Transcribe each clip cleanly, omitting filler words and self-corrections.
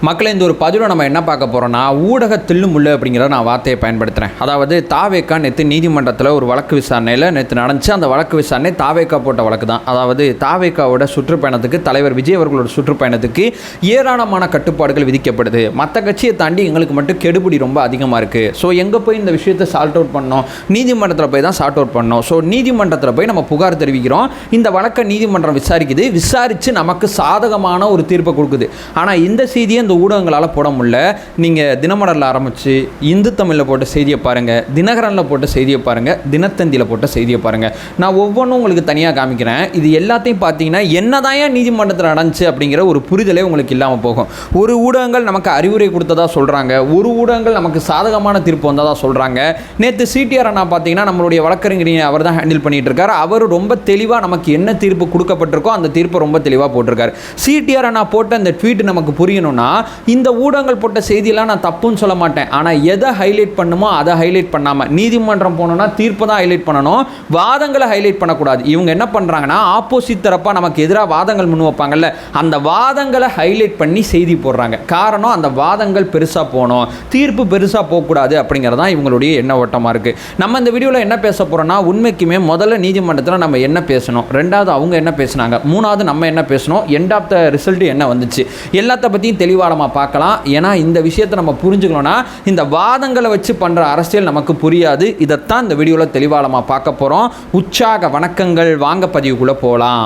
மக்களை இந்த ஒரு பதிவில் நம்ம என்ன பார்க்க போகிறோம்னா ஊடக தில்லுமுள்ளு அப்படிங்கிறத நான் வார்த்தையை பயன்படுத்துகிறேன். அதாவது தாவேக்கா நேற்று நீதிமன்றத்தில் ஒரு வழக்கு விசாரணையில் நேற்று நடந்துச்சு. அந்த வழக்கு விசாரணை தாவேக்கா போட்ட வழக்கு தான். அதாவது தாவேக்காவோட சுற்றுப்பயணத்துக்கு தலைவர் விஜய் அவர்களோட சுற்றுப்பயணத்துக்கு ஏராளமான கட்டுப்பாடுகள் விதிக்கப்படுது. மற்ற கட்சியை தாண்டி எங்களுக்கு மட்டும் கெடுபிடி ரொம்ப அதிகமாக இருக்குது. ஸோ எங்கே போய் இந்த விஷயத்தை சால்ட் அவுட் பண்ணோம், நீதிமன்றத்தில் போய் தான் சால்ட் அவுட் பண்ணோம். ஸோ நீதிமன்றத்தில் போய் நம்ம புகார் தெரிவிக்கிறோம். இந்த வழக்கை நீதிமன்றம் விசாரித்து நமக்கு சாதகமான ஒரு தீர்ப்பை கொடுக்குது. ஆனால் இந்த செய்தியை இந்த ஊடகங்களால் போட முடியல. நீங்கள் தினமலரில் ஆரம்பித்து இந்து தமிழில் போட்ட செய்தியை பாருங்கள், தினகரனில் போட்ட செய்தியை பாருங்கள், தினத்தந்தியில் போட்ட செய்தியை பாருங்கள். நான் ஒவ்வொன்றும் உங்களுக்கு தனியாக காமிக்கிறேன். இது எல்லாத்தையும் பார்த்தீங்கன்னா என்னதான் ஏன் நீதிமன்றத்தில் நடந்துச்சு அப்படிங்கிற ஒரு புரிதலே உங்களுக்கு இல்லாமல் போகும். ஒரு ஊடகங்கள் நமக்கு அறிவுரை கொடுத்ததா சொல்கிறாங்க, ஒரு ஊடகங்கள் நமக்கு சாதகமான தீர்ப்பு வந்ததாக சொல்கிறாங்க. நேற்று சிடிஆர் அண்ணா பார்த்தீங்கன்னா நம்மளுடைய வழக்கறிஞரை அவர் தான் ஹேண்டில் பண்ணிட்டு இருக்காரு. அவர் ரொம்ப தெளிவாக நமக்கு என்ன தீர்ப்பு கொடுக்கப்பட்டிருக்கோ அந்த தீர்ப்பை ரொம்ப தெளிவாக போட்டிருக்காரு. சிடிஆர் அண்ணா போட்ட அந்த ட்வீட் நமக்கு புரியணும்னா இந்த ஊடகங்கள் போட்ட செய்தியெல்லாம் நான் தப்புன்னு சொல்ல மாட்டேன். ஆனால் எதை ஹைலைட் பண்ணுமோ அதை ஹைலைட் பண்ணாமல், நீதிமன்றம் போனோம்னா தீர்ப்பை தான் ஹைலைட் பண்ணணும், வாதங்களை ஹைலைட் பண்ணக்கூடாது. இவங்க என்ன பண்ணுறாங்கன்னா ஆப்போசிட் தரப்பாக நமக்கு எதிராக வாதங்கள் முன் வைப்பாங்கல்ல, அந்த வாதங்களை ஹைலைட் பண்ணி செய்தி போடுறாங்க. காரணம் அந்த வாதங்கள் பெருசாக போகணும், தீர்ப்பு பெருசாக போகக்கூடாது அப்படிங்கிறது தான் இவங்களுடைய எண்ண ஓட்டமாக இருக்குது. நம்ம இந்த வீடியோவில் என்ன பேச போகிறோம்னா உண்மைக்குமே முதல்ல நீதிமன்றத்தில் நம்ம என்ன பேசணும், ரெண்டாவது அவங்க என்ன பேசினாங்க, மூணாவது நம்ம என்ன பேசணும், எண்ட் ஆஃப் த ரிசல்ட் என்ன வந்துச்சு, எல்லாத்த பற்றியும் தெளிவாக நம்ம பார்க்கலாம். ஏன்னா இந்த விஷயத்தை நம்ம புரிஞ்சுக்கணும்னா இந்த வாதங்களை வச்சு பண்ணுற அரசியல் நமக்கு புரியாது. இதைத்தான் இந்த வீடியோவில் தெளிவாக நம்ம பார்க்க போகிறோம். உற்சாக வணக்கங்கள், வாங்க பதிவுக்குள்ளே போகலாம்.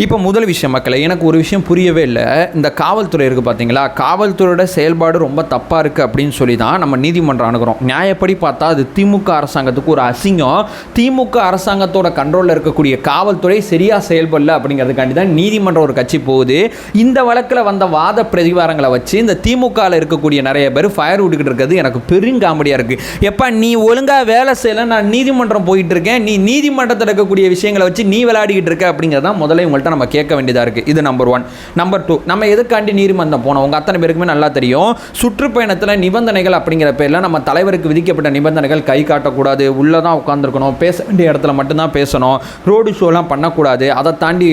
இப்போ முதல் விஷயம் மக்களை, எனக்கு ஒரு விஷயம் புரியவே இல்லை. இந்த காவல்துறை இருக்குது பார்த்தீங்களா, காவல்துறையோட செயல்பாடு ரொம்ப தப்பாக இருக்குது அப்படின்னு சொல்லி தான் நம்ம நீதிமன்றம் அணுகிறோம். நியாயப்படி பார்த்தா அது திமுக அரசாங்கத்துக்கு ஒரு அசிங்கம். திமுக அரசாங்கத்தோட கண்ட்ரோலில் இருக்கக்கூடிய காவல்துறை சரியாக செயல்படல அப்படிங்கிறதுக்காண்டி தான் நீதிமன்றம் ஒரு கட்சி போகுது. இந்த வழக்கில் வந்த வாத பிரதிவாரங்களை வச்சு இந்த திமுகவில் இருக்கக்கூடிய நிறைய பேர் ஃபயர் விட்டுக்கிட்டு இருக்கிறது எனக்கு பெருங்காமெடியாக இருக்குது. எப்போ நீ ஒழுங்காக வேலை செய்யலை, நான் நீதிமன்றம் போயிட்டு இருக்கேன், நீ நீதிமன்றத்தில் இருக்கக்கூடிய விஷயங்களை வச்சு நீ விளையாடிக்கிட்டு இருக்க அப்படிங்கிறதான் முதல்ல நம்ம கேட்க வேண்டியதாக இருக்குது. இது நம்பர் 1. நம்பர் 2, நம்ம எதுக்காண்டி நீதிமன்றம் போனோம் உங்கள் அத்தனை பேருக்குமே நல்லா தெரியும். சுற்றுப்பயணத்தில் நிபந்தனைகள் அப்படிங்கிற பேரில் நம்ம தலைவருக்கு விதிக்கப்பட்ட நிபந்தனைகள் கை காட்டக்கூடாது, உள்ளே தான் உட்காந்துருக்கணும், பேச வேண்டிய இடத்துல மட்டும்தான் பேசணும், ரோடு ஷோலாம் பண்ணக்கூடாது, அதை தாண்டி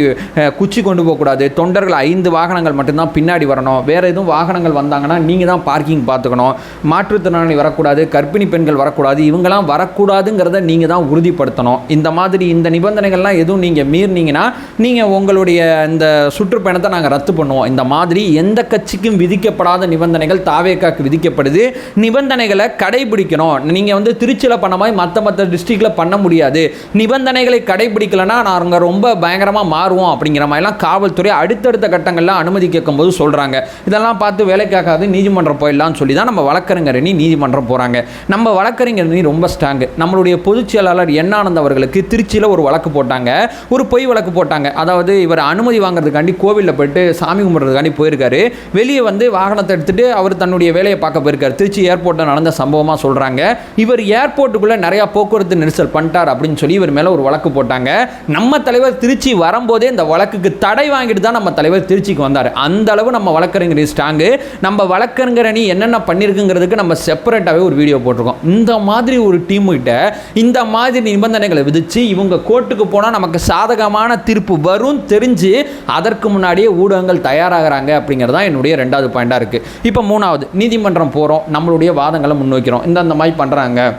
குச்சி கொண்டு போகக்கூடாது, தொண்டர்கள் 5 வாகனங்கள் மட்டும்தான் பின்னாடி வரணும், வேறு எதுவும் வாகனங்கள் வந்தாங்கன்னா நீங்கள் தான் பார்க்கிங் பார்த்துக்கணும், மாற்றுத்திறனாளி வரக்கூடாது, கர்ப்பிணி பெண்கள் வரக்கூடாது, இவங்கெல்லாம் வரக்கூடாதுங்கிறத நீங்கள் தான் உறுதிப்படுத்தணும். இந்த மாதிரி இந்த நிபந்தனைகள்லாம் எதுவும் நீங்கள் மீறினீங்கன்னா நீங்கள் உங்களுடைய இந்த சுற்றுப்பயணத்தை நாங்கள் ரத்து பண்ணுவோம். இந்த மாதிரி எந்த கட்சிக்கும் விதிக்கப்படாத நிபந்தனைகள் தாவேக்காக்கு விதிக்கப்படுது. நிபந்தனைகளை கடைபிடிக்கணும். நீங்கள் திருச்சியில் பண்ண மாதிரி மற்ற டிஸ்ட்ரிக்டில் பண்ண முடியாது. நிபந்தனைகளை கடைபிடிக்கலைன்னா நாங்கள் ரொம்ப பயங்கரமாக மாறுவோம் அப்படிங்கிற மாதிரிலாம் காவல்துறை அடுத்தடுத்த கட்டங்களில் அனுமதி கேட்கும்போது சொல்கிறாங்க. இதெல்லாம் பார்த்து வேலைக்காகாது, நீதிமன்றம் போயிடலாம்னு சொல்லி தான் நம்ம வழக்கறிஞர் அணி நீதிமன்றம் போகிறாங்க. நம்ம வழக்கறிஞர் அணி ரொம்ப ஸ்ட்ராங்கு. நம்மளுடைய பொதுச் செயலாளர் என்னானந்த் அவர்களுக்கு திருச்சியில் ஒரு வழக்கு போட்டாங்க, ஒரு பொய் வழக்கு போட்டாங்க. அதாவது இவர் அனுமதி வாங்குறதுக்காண்டி கோவிலில் போயிட்டு சாமி கும்பிட்றதுக்காண்டி போயிருக்காரு. வெளியே வாகனத்தை எடுத்துகிட்டு அவர் தன்னுடைய வேலையை பார்க்க போயிருக்காரு. திருச்சி ஏர்போர்ட்டில் நடந்த சம்பவமாக சொல்கிறாங்க. இவர் ஏர்போர்ட்டுக்குள்ளே நிறையா போக்குவரத்து நெரிசல் பண்ணிட்டார் அப்படின்னு சொல்லி இவர் மேலே ஒரு வழக்கு போட்டாங்க. நம்ம தலைவர் திருச்சி வரும்போதே இந்த வழக்குக்கு தடை வாங்கிட்டு தான் நம்ம தலைவர் திருச்சிக்கு வந்தார். அந்த அளவு நம்ம வழக்கறிஞர் ஸ்ட்ராங்கு. நம்ம வழக்கறிஞர் அணி என்னென்ன பண்ணியிருக்குங்கிறதுக்கு நம்ம செப்பரேட்டாகவே ஒரு வீடியோ போட்டிருக்கோம். இந்த மாதிரி ஒரு டீம் கிட்ட இந்த மாதிரி நிபந்தனைகளை விதித்து இவங்க கோர்ட்டுக்கு போனால் நமக்கு சாதகமான தீர்ப்பு வரும் தெரிஞ்சு அதற்கு முன்னாடியே ஊடகங்கள் தயாராகிறாங்க அப்படிங்கிறது தான் என்னுடைய 2வது பாயிண்டாக இருக்குது. இப்போ 3வது, நீதிமன்றம் போகிறோம், நம்மளுடைய வாதங்களை முன்வைக்கிறோம். இந்த மாதிரி பண்ணுறாங்க,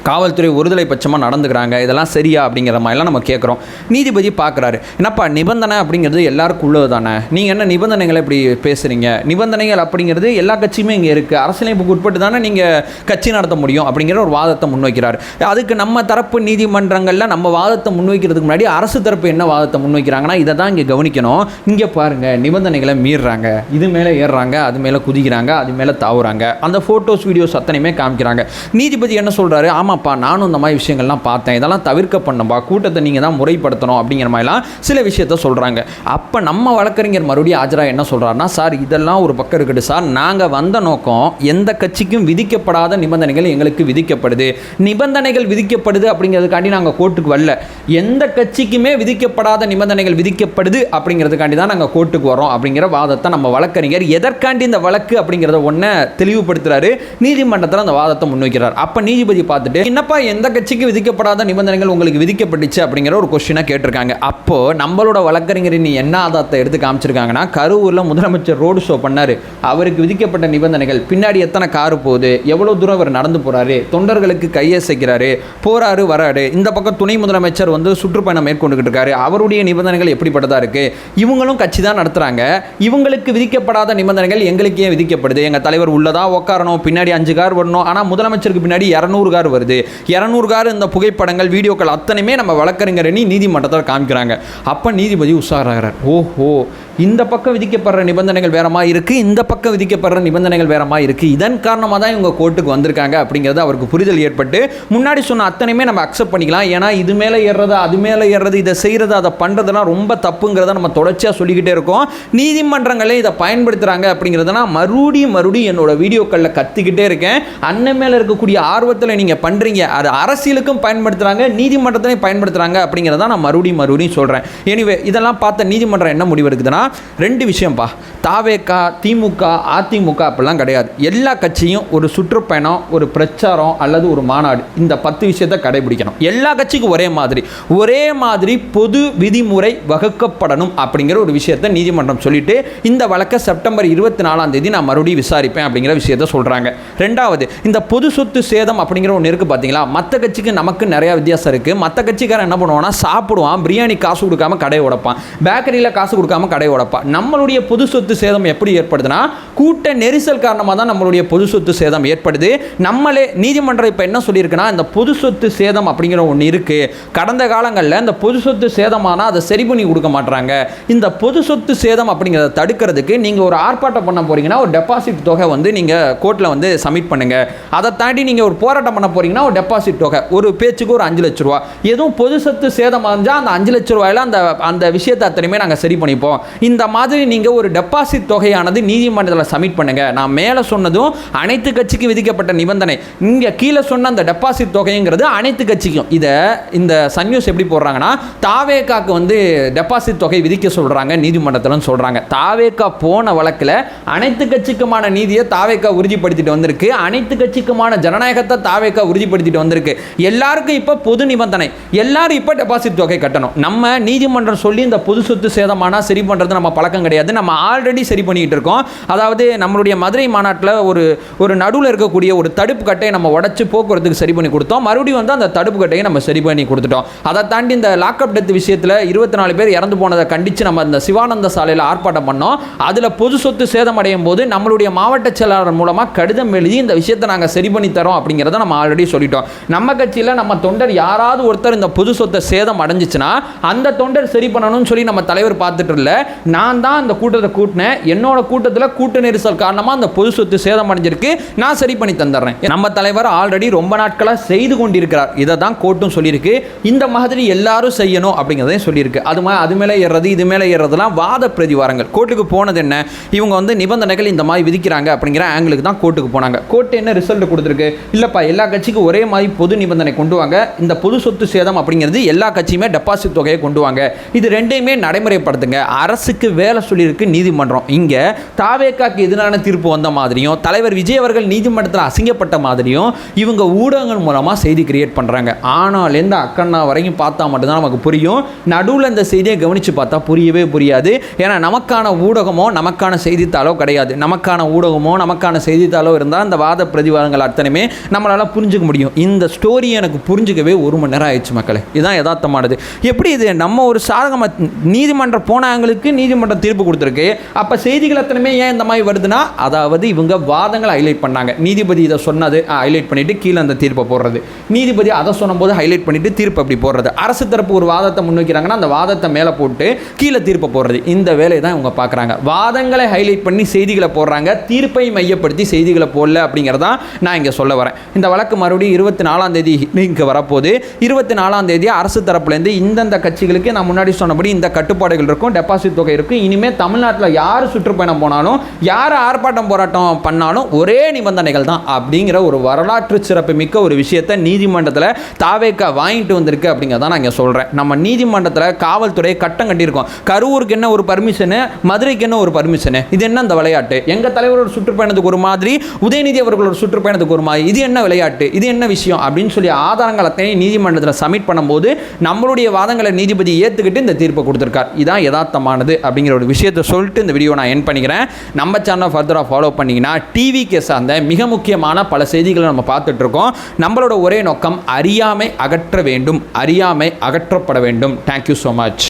காவல்துறை ஒருதலை பட்சமாக நடந்துக்கிறாங்க, இதெல்லாம் சரியா அப்படிங்கிற மாதிரிலாம் நம்ம கேட்குறோம். நீதிபதி பார்க்குறாரு, என்னப்பா நிபந்தனை அப்படிங்கிறது எல்லாருக்கும் உள்ளது தானே, நீங்கள் என்ன நிபந்தனைகளை இப்படி பேசுகிறீங்க, நிபந்தனைகள் அப்படிங்கிறது எல்லா கட்சியுமே இங்கே இருக்குது, அரசியலமைப்புக்கு உட்பட்டு தானே நீங்கள் கட்சி நடத்த முடியும் அப்படிங்கிற ஒரு வாதத்தை முன்வைக்கிறார். அதுக்கு நம்ம தரப்பு நீதிமன்றங்களில் நம்ம வாதத்தை முன்வைக்கிறதுக்கு முன்னாடி அரசு தரப்பு என்ன வாதத்தை முன்வைக்கிறாங்கன்னா இதை தான் இங்கே கவனிக்கணும். இங்கே பாருங்கள், நிபந்தனைகளை மீறுறாங்க, இது மேலே ஏறுறாங்க, அது மேலே குதிக்கிறாங்க, அது மேலே தாவுறாங்க, அந்த ஃபோட்டோஸ் வீடியோஸ் அத்தனையுமே காமிக்கிறாங்க. நீதிபதி என்ன சொல்கிறாரு, ஆமாப்பா நானும் இந்த மாதிரி விஷயங்கள்லாம் பார்த்தேன், இதெல்லாம் தவிர்க்க பண்ணப்பா, கூட்டத்தை நீங்கள் தான் முறைப்படுத்தணும் அப்படிங்கிற மாதிரிலாம் சில விஷயத்த சொல்கிறாங்க. அப்போ நம்ம வழக்கறிஞர் மறுபடியும் ஆஜராக என்ன சொல்கிறாருன்னா, சார் இதெல்லாம் ஒரு பக்கம் இருக்கட்டும் சார், நாங்கள் வந்த நோக்கம் எந்த கட்சிக்கும் விதிக்கப்படாத நிபந்தனைகள் எங்களுக்கு விதிக்கப்படுது, நிபந்தனைகள் விதிக்கப்படுது அப்படிங்கிறதுக்காண்டி நாங்கள் கோர்ட்டுக்கு வரல, எந்த கட்சிக்குமே விதிக்கப்படாத நிபந்தனைகள் விதிக்கப்படுது அப்படிங்கிறதுக்காண்டி தான் நாங்கள் கோர்ட்டுக்கு வரோம் அப்படிங்கிற வாதத்தை நம்ம வழக்கறிஞர் எதற்காண்டி இந்த வழக்கு அப்படிங்கிறத ஒன்றை தெளிவுபடுத்துகிறாரு. நீதிமன்றத்தில் அந்த வாதத்தை முன்வைக்கிறார். அப்போ நீதிபதி பார்த்துட்டு என்னப்பா எந்த கட்சிக்கு விதிக்கப்படாத நிபந்தனைகள் உங்களுக்கு விதிக்கப்பட்டுச்சு அப்படிங்கிற ஒரு கொஸ்டினை கேட்டிருக்காங்க. அப்போ நம்மளோட வழக்கறிஞர் நீ என்ன ஆதாரத்தை எடுத்து காமிச்சிருக்காங்கன்னா, கரூரில் முதலமைச்சர் ரோடு ஷோ பண்ணாரு, அவருக்கு விதிக்கப்பட்ட நிபந்தனைகள், பின்னாடி எத்தனை காரு போகுது, எவ்வளவு தூரம் அவர் நடந்து போறாரு, தொண்டர்களுக்கு கையசைக்கிறாரு, போறாரு வராரு, இந்த பக்கம் துணை முதலமைச்சர் வந்து சுற்றுப்பயணம் மேற்கொண்டுகிட்டு இருக்காரு, அவருடைய நிபந்தனைகள் எப்படிப்பட்டதா இருக்கு, இவங்களும் கட்சி தான் நடத்துறாங்க, இவங்களுக்கு விதிக்கப்படாத நிபந்தனைகள் எங்களுக்கு ஏன் விதிக்கப்படுது, எங்க தலைவர் உள்ளதா உட்காரணும், பின்னாடி 5 கார் வரணும், ஆனா முதலமைச்சருக்கு பின்னாடி 200 கார் வருது, 200 கார் இந்த புகைப்படங்கள் வீடியோக்கள் அத்தனையுமே நம்ம வழக்கறிஞர் நீதிமன்றத்தில் காமிக்கிறாங்க. அப்ப நீதிபதி உஷாராகிறார். ஓஹோ, இந்த பக்கம் விதிக்கப்படுற நிபந்தனைகள் வேறமா இருக்கு, இந்த பக்கம் விதிக்கப்படுற நிபந்தனைகள் வேறமா இருக்கு, இதன் காரணமாக தான் இவங்க கோர்ட்டுக்கு வந்திருக்காங்க அப்படிங்கிறது அவருக்கு புரிதல் ஏற்பட்டு, முன்னாடி சொன்ன அத்தனையுமே நம்ம அக்செப்ட் பண்ணிக்கலாம், ஏன்னா இது மேலே ஏறுறது அது மேலே ஏறுறது, இதை செய்கிறது அதை பண்ணுறதுலாம் ரொம்ப தப்புங்கிறத நம்ம தொடர்ச்சியாக சொல்லிக்கிட்டே இருக்கோம். நீதிமன்றங்களே இதை பயன்படுத்துகிறாங்க அப்படிங்கிறதுனா மறுபடியும் என்னோட வீடியோக்களில் கத்திக்கிட்டே இருக்கேன். அண்ணன் மேலே இருக்கக்கூடிய ஆர்வத்தில் நீங்கள் பண்ணுறீங்க, அது அரசியலுக்கும் பயன்படுத்துகிறாங்க, நீதிமன்றத்திலையும் பயன்படுத்துகிறாங்க அப்படிங்கிறத நான் மறுபடியும் சொல்கிறேன். எனிவே இதெல்லாம் பார்த்த நீதிமன்றம் என்ன முடிவு இருக்குதுன்னா, 2 விஷயம்ப்பா. தாவேகா, திமுக, அதிமுக அப்படிலாம் கிடையாது. எல்லா கட்சியும் ஒரு சுற்றுப்பயணம், ஒரு பிரச்சாரம் அல்லது ஒரு மாநாடு, இந்த 10 விஷயத்தை கடைபிடிக்கணும். எல்லா கட்சிக்கும் ஒரே மாதிரி பொது விதிமுறை வகுக்கப்படணும் அப்படிங்கிற ஒரு விஷயத்தை நீதிமன்றம் சொல்லிட்டு, இந்த வழக்கை செப்டம்பர் 24ஆம் தேதி நான் மறுபடியும் விசாரிப்பேன் அப்படிங்கிற விஷயத்தை சொல்றாங்க. 2வது, இந்த பொது சொத்து சேதம் அப்படிங்கிற ஒன்று இருக்கு பார்த்தீங்களா, மற்ற கட்சிக்கு நமக்கு நிறைய வித்தியாசம் இருக்கு. மற்ற கட்சிக்காரன் என்ன பண்ணுவான்னா, சாப்பிடுவான், பிரியாணி காசு கொடுக்காம கடை உடைப்பான், பேக்கரியில் காசு கொடுக்காம கடை உடைப்பான். நம்மளுடைய பொது சொத்து சேதம் எப்படி ஏற்படுதுன்னா, கூட்ட நெரிசல் காரணமாக தான் நம்மளுடைய பொது சொத்து சேதம் ஏற்படுது. நம்மளே நீதிமன்றம் இப்போ என்ன சொல்லியிருக்குன்னா, இந்த பொது சொத்து சேதம் அப்படிங்கிற ஒன்று இருக்கு, கடந்த காலங்களில் இந்த பொது சொத்து சேதமானால் அதை சரி பண்ணி கொடுக்க மாட்டாங்க. இந்த பொது சொத்து சேதம் அப்படிங்கிறத தடுக்கிறதுக்கு நீங்கள் ஒரு ஆர்ப்பாட்டம் பண்ண போறீங்கன்னா, ஒரு டெபாசிட் தொகை வந்து நீங்கள் கோர்ட்டில் வந்து சப்மிட் பண்ணுங்க. அதை தாண்டி நீங்கள் ஒரு போராட்டம் பண்ண போறீங்கன்னா, ஒரு டெபாசிட் தொகை, ஒரு பேச்சுக்கு ஒரு 5 லட்ச ரூபா, எதுவும் பொது சொத்து சேதம் இருந்தால் அந்த 5 லட்ச ரூபாயில அந்த விஷயத்தை அத்தனையுமே நாங்கள் சரி பண்ணிப்போம். இந்த மாதிரி நீங்கள் ஒரு டெபாசிட் தொகையானது நீதிமன்றத்தில் சப்மிட் பண்ணுங்க. நான் மேலே சொன்னதும் அனைத்து கட்சிக்கு விதிக்கப்பட்ட நிபந்தனை, இங்கே கீழே சொன்ன அந்த டெபாசிட் தொகைங்கிறது அனைத்து கட்சிக்கும். இதை இந்த சன் நியூஸ் எப்படி போடுறாங்கன்னா, தாவேகாக்கு வந்து டெபாசிட் தொகை விதிக்க சொல்கிறாங்க நீதிமன்றத்தில் சொல்கிறாங்க. தாவேகா போன வழக்கில் அனைத்து கட்சிக்குமான நீதியை தாவேகா உறுதிப்படுத்திட்டு வந்திருக்கு, அனைத்து கட்சிக்குமான ஜனநாயகத்தை தாவேகா உறுதிப்படுத்திட்டு வந்திருக்கு. எல்லாருக்கும் இப்போ பொது நிபந்தனை, எல்லாரும் இப்போ டெபாசிட் தொகை கட்டணும். நம்ம நீதிமன்றம் சொல்லி இந்த பொது சொத்து சேதமானால் சரி பண்ணுறது நம்ம பழக்கம் கிடையாது, நம்ம ஆல்ரெடி சரி பண்ணிட்டு இருக்கோம். அதாவது நம்மளுடைய மதுரை மாநாட்டில் ஒரு நடுவில் இருக்கக்கூடிய ஒரு தடுப்பு கட்டையை நம்ம உடச்சி போக்குவரத்துக்கு சரி பண்ணி கொடுத்தோம், மறுபடியும் வந்து அந்த தடுப்பு கட்டையை நம்ம சரி பண்ணி கொடுத்துட்டோம். அதை தாண்டி இந்த லாக்அப் டெத் விஷயத்தில் 24 பேர் இறந்து போனதை கண்டித்து நம்ம இந்த சிவானந்த சாலையில் ஆர்ப்பாட்டம் பண்ணோம். அதில் பொது சொத்து சேதம் அடையும் போது நம்மளுடைய மாவட்ட செயலாளர் மூலமாக கடிதம் எழுதி இந்த விஷயத்தை நாங்கள் சரி பண்ணி தரோம் அப்படிங்கிறத நம்ம ஆல்ரெடி சொல்லிட்டோம். நம்ம கட்சியில் நம்ம தொண்டர் யாராவது ஒருத்தர் இந்த பொது சொத்தை சேதம் அடைஞ்சிச்சுன்னா அந்த தொண்டர் சரி பண்ணணும்னு சொல்லி நம்ம தலைவர் பார்த்துட்டு இல்லை, நான் தான் அந்த கூட்டத்தை கூட்டினேன், என்னோட கூட்டத்தில் கூட்ட நெரிசல் காரணமாக அந்த பொது சொத்து சேதம் அடைஞ்சிருக்கு, நான் சரி பண்ணி தந்துடுறேன். நம்ம தலைவர் ஆல்ரெடி ரொம்ப நாட்களாக செய்து கொண்டிருக்கிறார். இதை தான் கோர்ட்டும் சொல்லியிருக்கு. இந்த மாதிரி எல்லாரும் செய்யணும் அப்படிங்கிறதையும் சொல்லியிருக்கு. அது மேலே ஏறுறது இது மேலே ஏறுறதுலாம் வாத பிரதிவாரங்கள். கோர்ட்டுக்கு போனது என்ன, இவங்க வந்து நிபந்தனைகள் இந்த மாதிரி விதிக்கிறாங்க அப்படிங்கிற ஆங்கிளுக்கு தான் கோர்ட்டுக்கு போனாங்க. கோர்ட் என்ன ரிசல்ட் கொடுத்துருக்கு, இல்லைப்பா எல்லா கட்சிக்கும் ஒரே மாதிரி பொது நிபந்தனை கொண்டு வாங்க, இந்த பொது சொத்து சேதம் அப்படிங்கிறது எல்லா கட்சியுமே டெபாசிட் தொகையை கொண்டு வாங்க, இது ரெண்டையுமே நடைமுறைப்படுத்துங்க. அரசுக்கு வேலை சொல்லியிருக்கு நீதிமன்றம். இங்கே தாவேகாக்கு எதிரான தீர்ப்பு வந்த மாதிரியும் தலைவர் விஜய் அவர்கள் நீதிமன்றத்தில் அசிங்கப்பட்ட மாதிரியும் இவங்க ஊடகங்கள் மூலமாக செய்தி கிரியேட் பண்ணுறாங்க. ஆனால் எந்த அக்கண்ணா வரைக்கும் பார்த்தா மட்டும்தான் நமக்கு புரியும், நடுவில் இந்த செய்தியை கவனித்து பார்த்தா புரியவே புரியாது. ஏன்னா நமக்கான ஊடகமோ நமக்கான செய்தித்தாளோ கிடையாது. நமக்கான ஊடகமோ நமக்கான செய்தித்தாளோ இருந்தால் அந்த வாத பிரதிவாதங்கள் அத்தனையுமே நம்மளால் புரிஞ்சுக்க முடியும். இந்த ஸ்டோரி எனக்கு புரிஞ்சுக்கவே 1 மணி நேரம் ஆயிடுச்சு மக்களே. இதுதான் யதார்த்தமானது. எப்படி இது நம்ம ஒரு சாதகமாக நீதிமன்றம் போனவங்களுக்கு நீதிமன்றம் தீர்ப்பு கொடுத்துருக்கு, அப்போ செய்திகள் அத்தனையுமே ஏன் இந்த மாதிரி வருதுன்னா, அதாவது இவங்க வாதங்களை ஹைலைட் பண்ணாங்க. நீதிபதி இதை சொன்னது ஹைலைட் பண்ணிட்டு கீழே அந்த தீர்ப்பை போடுறது, நீதிபதி அதை சொன்னபோது ஹைலைட் பண்ணிட்டு தீர்ப்பு அப்படி போடுறது, அரசு தரப்பு ஒரு வாதத்தை முன்வைக்கிறாங்கன்னா அந்த வாதத்தை மேலே போட்டு கீழே தீர்ப்பை போடுறது, இந்த வேலையை தான் இவங்க பார்க்குறாங்க. வாதங்களை ஹைலைட் பண்ணி செய்திகளை போடுறாங்க, தீர்ப்பை மையப்படுத்தி செய்திகளை போடல அப்படிங்கிறதான் நான் இங்கே சொல்ல வரேன். இந்த வழக்கு மறுபடியும் 24ஆம் தேதி இங்கே வரப்போது. 24ஆம் தேதி அரசு தரப்புலேருந்து இந்தந்த கட்சிகளுக்கு நான் முன்னாடி சொன்னபடி இந்த கட்டுப்பாடுகள் இருக்கும், டெபாசிட் தொகை இருக்கும். இனிமேல் தமிழ்நாட்டில் யார் சுற்றுப்பயணம் போனாலும் யார் ஆர்ப்பாட்டம் போராட்டம் பண்ணாலும் ஒரே நிபந்தனைகள் தான் அப்படிங்கிற ஒரு வரலாற்று சிறப்பு மிக்க ஒரு விஷயத்தை நீதிமன்றத்தில் தாவேகா வாங்கிட்டு வந்திருக்கு அப்படிங்கிறதான் நான் இங்கே சொல்கிறேன். நம்ம நீதிமன்றத்தில் காவல்துறை கட்டம் கட்டியிருக்கோம். கரூருக்கு என்ன ஒரு பர்மிஷனு, மதுரைக்கு என்ன ஒரு பர்மிஷனு, இது என்ன அந்த விளையாட்டு? எங்கள் தலைவரோட சுற்றுப்பயணத்துக்கு ஒரு மாதிரி, உதயநிதி அவர்களோட சுற்றுப்பயணத்துக்கு ஒரு மாதிரி, இது என்ன விளையாட்டு, இது என்ன விஷயம் அப்படின்னு சொல்லி ஆதாரங்கள் அத்தனையும் நீதிமன்றத்தில் சப்மிட் பண்ணும்போது நம்மளுடைய வாதங்களை நீதிபதி ஏற்றுக்கிட்டு இந்த தீர்ப்பை கொடுத்துருக்கார். இதான் யதார்த்தமானது அப்படிங்கிற ஒரு விஷயத்தை சொல்லிட்டு இந்த வீடியோ நான் என் பண்ணிக்கிறேன். நம்ம சேனலை ஃபர்தராக ஃபாலோ பண்ணிங்கன்னா டிவிக்கு சார்ந்த மிக முக்கியமான பல செய்திகளை நம்ம பார்த்துட்டு இருக்கோம். நம்மளோட ஒரே நோக்கம் அறியாமை அகற்ற வேண்டும், அறியாமை அகற்றப்பட வேண்டும். Thank you so much.